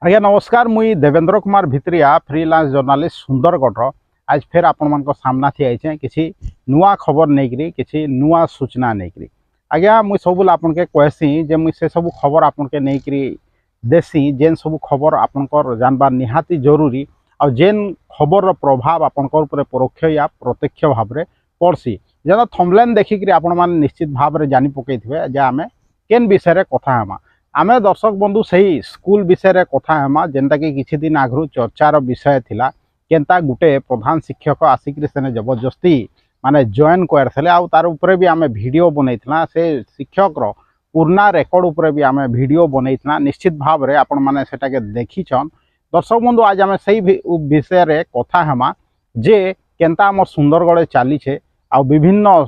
आज्ञा नमस्कार मुई देवेंद्र कुमार भित्रिया फ्रीलांस जर्नालीस्ट सुंदरगढ़ आज फिर आपण मान सामना थी आईचे किसी नुआ खबर नहीं किसी नुआ सूचना नहीं आज्ञा मुई सब आपन के कहसी जे मुई से सब खबर आपन के नहीं देसी जेन सब खबर आपनकर जानबार निहाती जरूरी और जेन खबर प्रभाव आपनकर ऊपर परोक्ष या प्रत्यक्ष भाव में पड़सी जेना थंबनेल देखिक आपण मान निश्चित भाव में जानी पकईथे जे आमे केन विषय कथा हेमा आमे दर्शक बंधु सही स्कूल विषय कथा हेमा जेनता कि किछि दिन आगु चर्चार विषय थिला केनता गुटे प्रधान शिक्षक आसिक सेने जबरदस्ती माने जॉइन करथिले आ तार ऊपर भी आमे वीडियो बनैथला से शिक्षक रो पूर्णा रेकर्ड ऊपर भी आमे वीडियो बनैथला निश्चित भाव रे आपण माने सेटा के देखिछन। दर्शक बंधु आज आमे सही विषय रे कथा हेमा जे केनता हमर सुंदरगढ़ चली छे आ विभिन्न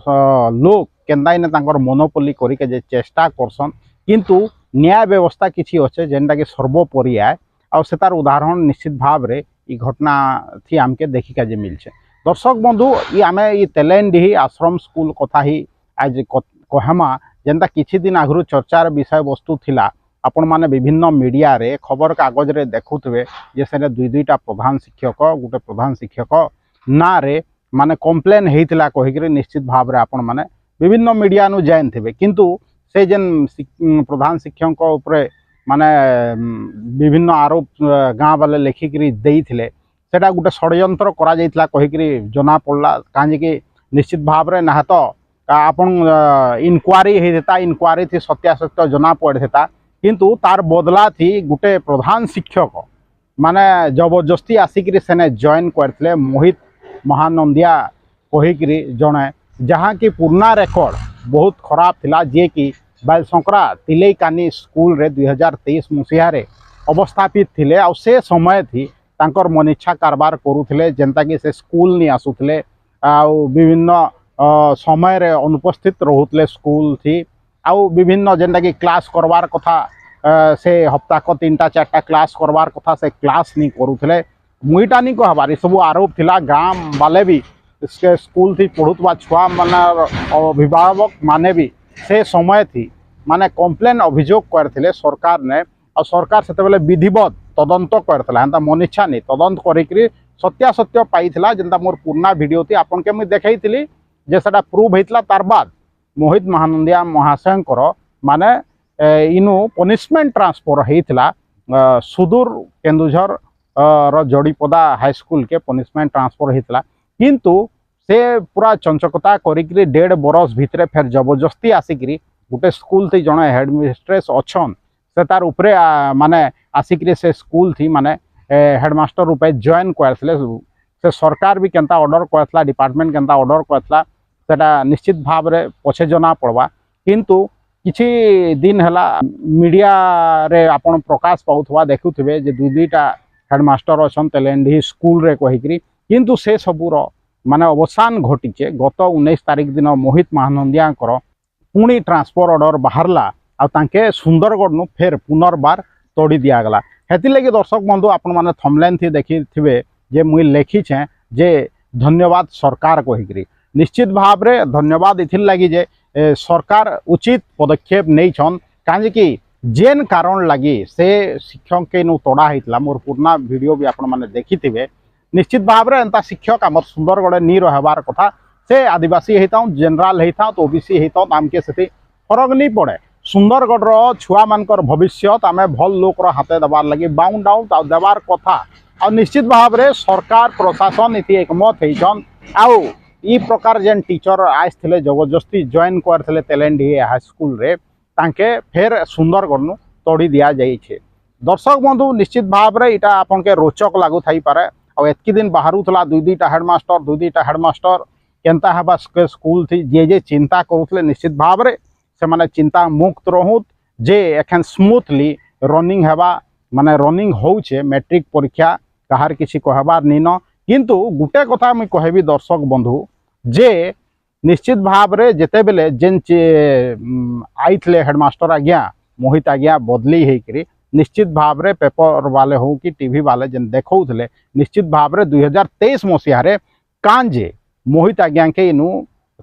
लोग केनता इने तांकर मोनोपोली करिके जे चेष्टा करसन किंतु न्याय व्यवस्था किसी अच्छे जेनटा कि सर्वोपरि आए और सेतार उदाहरण निश्चित भाव रे ई घटना थी आमके देखिका जे मिलছে। दर्शक बंधु ये आमे ये तेलेंडीही आश्रम स्कूल कथा ही आज कहमा जेनता किछि दिन आगु चर्चार विषय वस्तु थिला आपण माने विभिन्न मीडिया रे खबर कागज रे देखुथबे जे सेने दुई दुईटा प्रधान शिक्षक गुटे प्रधान शिक्षक ना रे माने कंप्लेन हेतिला कहिकरी निश्चित भाव रे आपण माने विभिन्न मीडिया नु जान थिबे किंतु से जेन प्रधान शिक्षक उपरे माने विभिन्न आरोप गाँ वाले लेखिकी देइथिले सेटा गोटे षड्यंत्र करा जाइतला कहिकरी जना पड़ला काहे कि निश्चित भाव रे ना तो आपन इनक्वारी हेता इनक्वारी थी सत्यासत्य जना पड़ता किंतु तार बदला थी गोटे प्रधान शिक्षक माने जबरदस्ती आसिक सेने जॉइन करथिले मोहित महानंदिया कहिकरी जणे जहाँ की पुराना रेकर्ड बहुत खराब थिला जे कि बालसंकरा तिलैकानी स्कूल रे 2023 मसीह रे अवस्थापित थिले आ से समय थी तांकर मनिच्छा कारबार करुथिले जेंता कि से स्कूल नहीं आसुथिले आ विभिन्न समय रे अनुपस्थित रहुथिले स्कूल थी आ विभिन्न जेंता कि क्लास करवार कथा से हप्ता को 3टा 4टा क्लास करवार कथा से क्लास नहीं करुथिले मुईटा नहीं कहबार सब आरोप थिला गाँव वाले भी इसके स्कूल थी पढ़ुवा छुआ माने अभिभावक माने भी से समय थी माने कंप्लेन अभियोग करथिले सरकार ने और सरकार सेते बेले विधिवत तदंत करथिला एंता मनिच्छा नहीं तदंत करिकरी सत्यासत्य पाइथिला जेंता मोर पुराना वीडियो थी आपन के मैं देखैथिली जे सेटा प्रूव हेतला तार बाद मोहित महानंदिया महाशयंकर माने इनु पनिशमेंट ट्रांसफर हेतला सुदूर केन्दुझर रो जोड़ीपदा हाई स्कूल के पनिशमेंट ट्रांसफर हेतला किंतु से पूरा चंचकता करिकरी 1.5 बरस भितरे फिर जबरदस्ती आसिकरी गोटे स्कूल थी जड़े हेडमिस्ट्रेस अच्छन से तार उपरे माने आसिकरी से स्कूल थी माने हेडमास्टर रूपे जॉइन करथिले से सरकार भी केनता ऑर्डर करथिला डिपार्टमेंट केनता ऑर्डर करथिला सेटा निश्चित भाव रे पछे जना पड़वा किंतु किछि दिन हला मीडिया रे आपण प्रकाश पाउथवा देखुथिबे जे दुई दुईटा हेडमास्टर अच्छन तेलेंडी स्कूल रे कहिकरी किंतु से सबूर माने अवसान घटीचे गत 19 तारिख दिन मोहित महानंदिया पुणी ट्रांसफर ऑर्डर बाहरला आ तांके सुंदरगढ़ नु फेर पुनर्बार तोड़ी दियागला हेति लगी दर्शक बंधु आपण माने थंबनेल थी देखि थिबे जे मुई लेखिछे जे धन्यवाद सरकार कहिकरी निश्चित भाव रे धन्यवाद इथिल लगी जे सरकार उचित पदक्षेप नहीं छन काहे कि जेन कारण लगी से शिक्षक के नु तोड़ा हेतला मोर पुराना वीडियो भी आपण माने देखिथिबे निश्चित भाव रे एंता शिक्षक आम सुंदरगढ़ नी रहबार कथा से आदिवासी होता जेनराल होता तो ओबीसी होता आमके से फरक नहीं पड़े सुंदरगढ़ छुआ मानकर भविष्य आम भल लोक हाथे देवार लगी बाउंड आउट देवार कथा आ निश्चित भाव रे सरकार प्रशासन इति एकमत होइछन आउ ई प्रकार जेन टीचर आइसथिले जबरदस्ती जॉइन करथिले तेलेंडी हाई स्कूल रे तांके फेर सुंदरगढ़ नु तोड़ी दिया जाइछे। दर्शक बंधु निश्चित भाव रे इटा आपन के रोचक लागु थाई पारे और एतकी दिन बाहर दुई दुईटा हेडमास्टर केनता हेबा स्कूल थी जे चिंता करुले निश्चित भाव रे से माने चिंता मुक्त रहुत जे एखन स्मूथली रनिंग हेबा माने रनिंग होउछे मैट्रिक परीक्षा कहार किसी कहबार नीन किंतु गुटे कथा मुई कहबी दर्शक बंधु जे निश्चित भाव रे जेते बेले जेन आइथले हेडमास्टर आज्ञा मोहित आज्ञा बदली हेकरी निश्चित भाव रे पेपर वाले हो कि टीवी वाले जेन देखौथले निश्चित भाव रे 2023 मसीह रे कांजे मोहित आज्ञा के इनु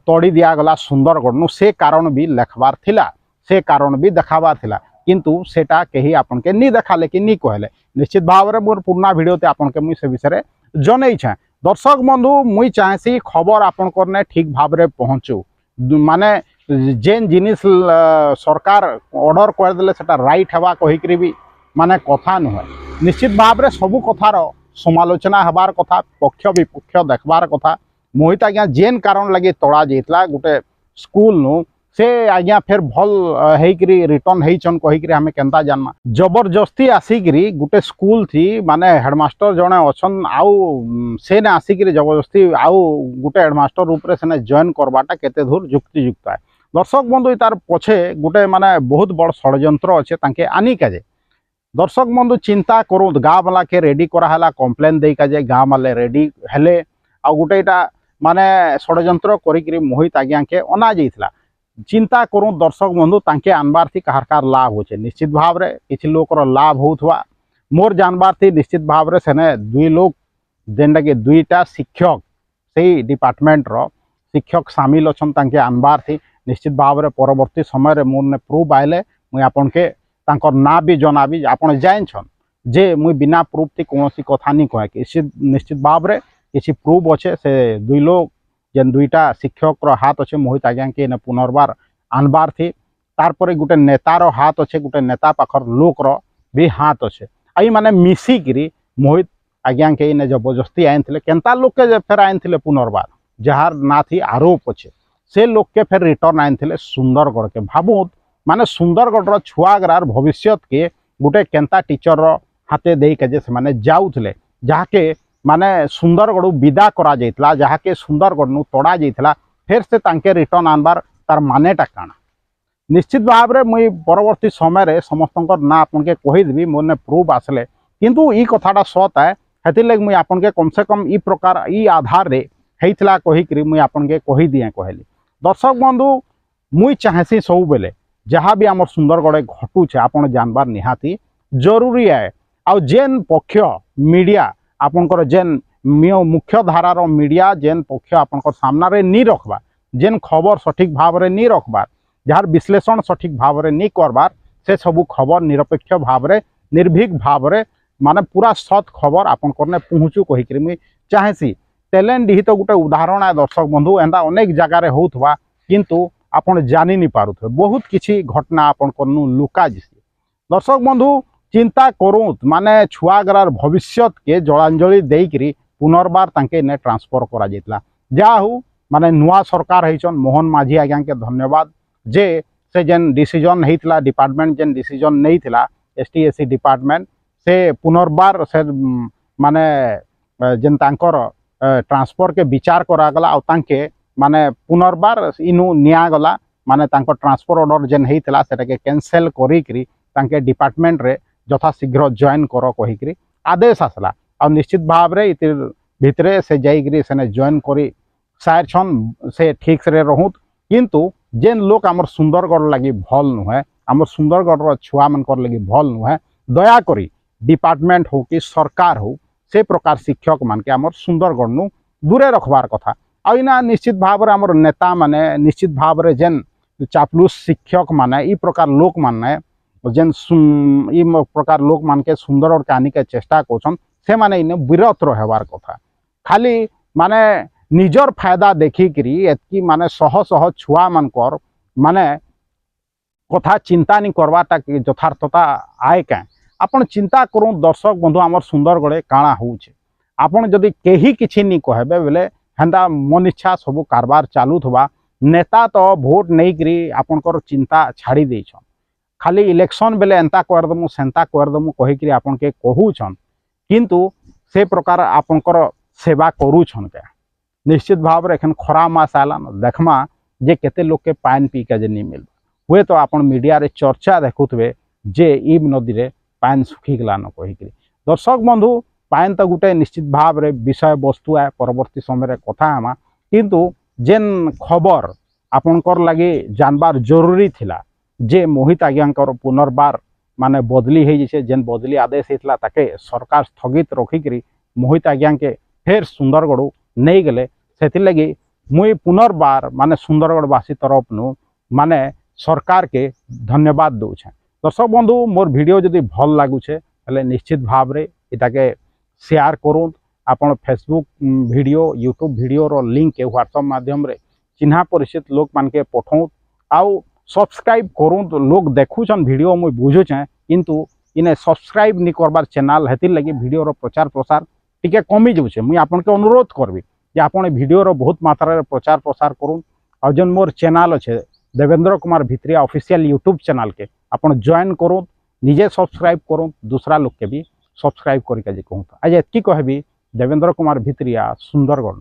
तोड़ी दिया गला सुंदरगढ़ नु से कारण भी लेखबार थिला से कारण भी देखाबार थिला किंतु सेटा कहीं आपन के नहीं देखाले कि नहीं कहले निश्चित भाव में मोर पुराना वीडियो ते आपन के मुई से विषय जनै छे। दर्शक बंधु मुई चाहेसी खबर आपन करने ठीक भाव में पहुँचू माने जेन जिनिस सरकार ऑर्डर करदे सेटा राइट हवा कहीकि भी माने कथा नुहे निश्चित भाव में सबू कथार समालोचना हबार कथा पक्ष विपक्ष देखबार कथा मोहित आज्ञा जेन कारण लगे तड़ा जाइतला गोटे स्कूल नु से आज्ञा फिर भल हेकरी रिटर्न हेचन कहीकि हमें केनता जानना जबरदस्ती आसिकरी गोटे स्कूल थी माने हेडमास्टर जने अछन आउ से ने आसिकरी जबरदस्ती आउ गोटे हेडमास्टर रूप रे सेने जॉइन करबाटा केते दूर युक्तियुक्त है। दर्शक बंधु तार पछे गोटे माने बहुत बड़ षड्यंत्र अच्छे तांके आनी काजे दर्शक बंधु चिंता करूँ गाँ वाला के रेडी कराला कम्प्लेन दे काजे गाँ वाले रेडी हेले आ गोटेटा माने षड्यंत्र करी मोहित आज्ञा के अना जाइतला चिंता करूँ दर्शक बंधु तांके आनबार थी कहार लाभ होचे निश्चित भाव रे किसी लोकर लाभ होउथवा मोर जानबार थी निश्चित भाव रे सेने दुई लोग जेनटा के दुईटा शिक्षक से डिपार्टमेंट रो शिक्षक सामिल अछन तांके आनबार थी निश्चित भाव रे परवर्ती समय रे मोर ने प्रूफ आइले मुई आपन के तांकर ना भी जनाबी आपन जाइन जे मुई बिना प्रूफ थी कोनोसी कथा नहीं कहे कि निश्चित भाव रे किसी प्रूफ अच्छे से दुई लोग जेन दुईटा शिक्षक हाथ अच्छे मोहित आज्ञा के पुनर्बार आनबार थी तारपरे गोटे नेतार हाथ अच्छे गोटे नेता पाखर लोकर भी हाथ अच्छे आई माने मिसिकी मोहित आज्ञा के इने जबरदस्ती आइन थे केनता लोग के फेर आइन थे पुनर्बार जार ना थी आरोप अच्छे से लोग के फिर रिटर्न आइन थे सुंदरगढ़ के भावुत माने सुंदरगढ़ छुआगरार भविष्य के गोटे केनता टीचर हाथे दे के जे से जाऊले जहाँके माने सुंदरगढ़ विदा करा जाइतला जहाँके सुंदरगढ़ नु तड़ा जाइतला फिर से तांके रिटर्न आनबार तार मानेटा काना निश्चित भाव में मुई परवर्ती समय रे समस्त ना आपन के कहीदेवी मोर प्रूफ आसले किंतु ई कथाटा सत है हेतिर लगे मुई आपन के कम से कम ई प्रकार ई आधार रे हेइतला कहीकि मुई आपन के कही दिए कहली। दर्शक बंधु मुई चाहेसी सब बेले जहाँ भी आम सुंदरगढ़ घटुचे आपन जानबार निहाती जरूरी है आ जेन पक्ष मीडिया आपनकर जेन मुख्य धारार मीडिया जेन पक्ष आपनकर सामना रे नहीं रखबार जेन खबर सठिक भाव रे नहीं रखबार जार विश्लेषण सठिक भाव रे नहीं करबार से सबू खबर निरपेक्ष भाव रे निर्भीक भाव रे माने पूरा सत खबर आपनकर ने पहुँचू कहीकि मुई चाहेसी टैलेंट ही तो गोटे उदाहरण है दर्शक बंधु एंता अनेक जगार होउथवा किंतु आपन जानी नहीं पारुथे बहुत किसी घटना आपनकर लुका जिसी दर्शक बंधु चिंता करूँ माने छुआगरार भविष्य के जलांजलि देकरी पुनर्बार तांके ने ट्रांसफर करा जाइतला जा हूँ माने नुआ सरकार होइछन मोहन माझी आज्ञा के धन्यवाद जे से जेन डिसीजन होइतला डिपार्टमेंट जेन डिसीजन नहीं थिला एसटी एससी डिपार्टमेंट से पुनर्बार से माने जेन तांकर ट्रांसफर के विचार करागला और तांके माने पुनर्बार इनु निया गला माने तांकर ट्रांसफर ऑर्डर जेन होइतला सेटा के कैंसिल करिकरी तांके डिपार्टमेंट रे यथा शीघ्र जॉइन कर कहीकि आदेश आसला और निश्चित भाव रे इतिर भितरे से जाइकरी सेने जॉइन करी सार छन से ठीक से रहूत किंतु जेन लोग आमर सुंदरगढ़ लगी भल नुहे आमर सुंदरगढ़ छुआ मनकर लगी भल नुहे दया करी डिपार्टमेंट हो कि सरकार हो से प्रकार शिक्षक मान के आमर सुंदरगढ़ नु दूरे रखबार कथा आइना निश्चित भाव रे आमर नेता माने निश्चित भाव रे जेन चापलूस शिक्षक माने ई प्रकार लोक माने जेन ई प्रकार लोक मान के सुंदरगढ़ के आनी के चेष्टा करछन से माने इन विरत रहबार कथा खाली माने निजर फायदा देखिकी एतकी माने शह शह छुआ मानकर माने कथा चिंता नहीं करवाटा यथार्थता आए क्या आपन चिंता करूँ दर्शक बंधु आमर सुंदरगढ़ काଣା होउछे आपन जदि केही किछि नहीं कहबे बेले हेंदा मन इच्छा सब कारबार चालू थवा नेता तो भोट नहीं करी आपनकर चिंता छाड़ी देछन खाली इलेक्शन बेले एंता करदमु सेंता करदमु कहीकि आपन के कहूछन किंतु से प्रकार आपनकर सेवा करूछन क्या निश्चित भाव एखन खरा मास आला देखमा जे केते लोग के पान पी के जे नहीं मिल हुए तो आपन मीडिया रे चर्चा देखुथबे जे ई नदी रे पान सुखी गला न कहीकि दर्शक बंधु पान तो गोटे निश्चित भाव रे विषय वस्तु है परवर्ती समय रे कथा हमा किंतु जेन खबर आपनकर लगे जानबार जरूरी थिला जे मोहित आज्ञांकर पुनर्बार माने बदली हो जैसे जेन बदली आदेश होता ताके सरकार स्थगित रखिकी मोहित आज्ञा के फिर सुंदरगढ़ नहीं गले से लगी मुई पुनर्बार माने सुंदरगढ़वासी तरफ नु माने सरकार के धन्यवाद दूचे। दर्शक बंधु मोर वीडियो जदि भल लगुचे हेले निश्चित भाव रे इटाके शेयर करूँ। आपण फेसबुक वीडियो यूट्यूब वीडियो रो लिंक के व्हाट्सएप माध्यम रे चिन्हा परिचित लोक मान के पठाऊँ आउ सब्सक्राइब करूँ। तो लोग देखुछन वीडियो मुई बुझुचे किंतु इने सब्सक्राइब नहीं करबार चैनल हेतिर लगी वीडियो रो प्रचार प्रसार टिके कमी जाऊे। मुई आपन के अनुरोध करबी जे आपण वीडियो रो बहुत मात्रा रे प्रचार प्रसार करूँ। और जन मोर चैनल अच्छे Devendra Kumar Bhitriya official YouTube channel के आपण जॉइन करूँ, निजे सब्सक्राइब करूँ, दूसरा लोग के भी सब्सक्राइब करके कहूँ। आज एतकी कहबी देवेंद्र कुमार भित्रिया सुंदरगढ़।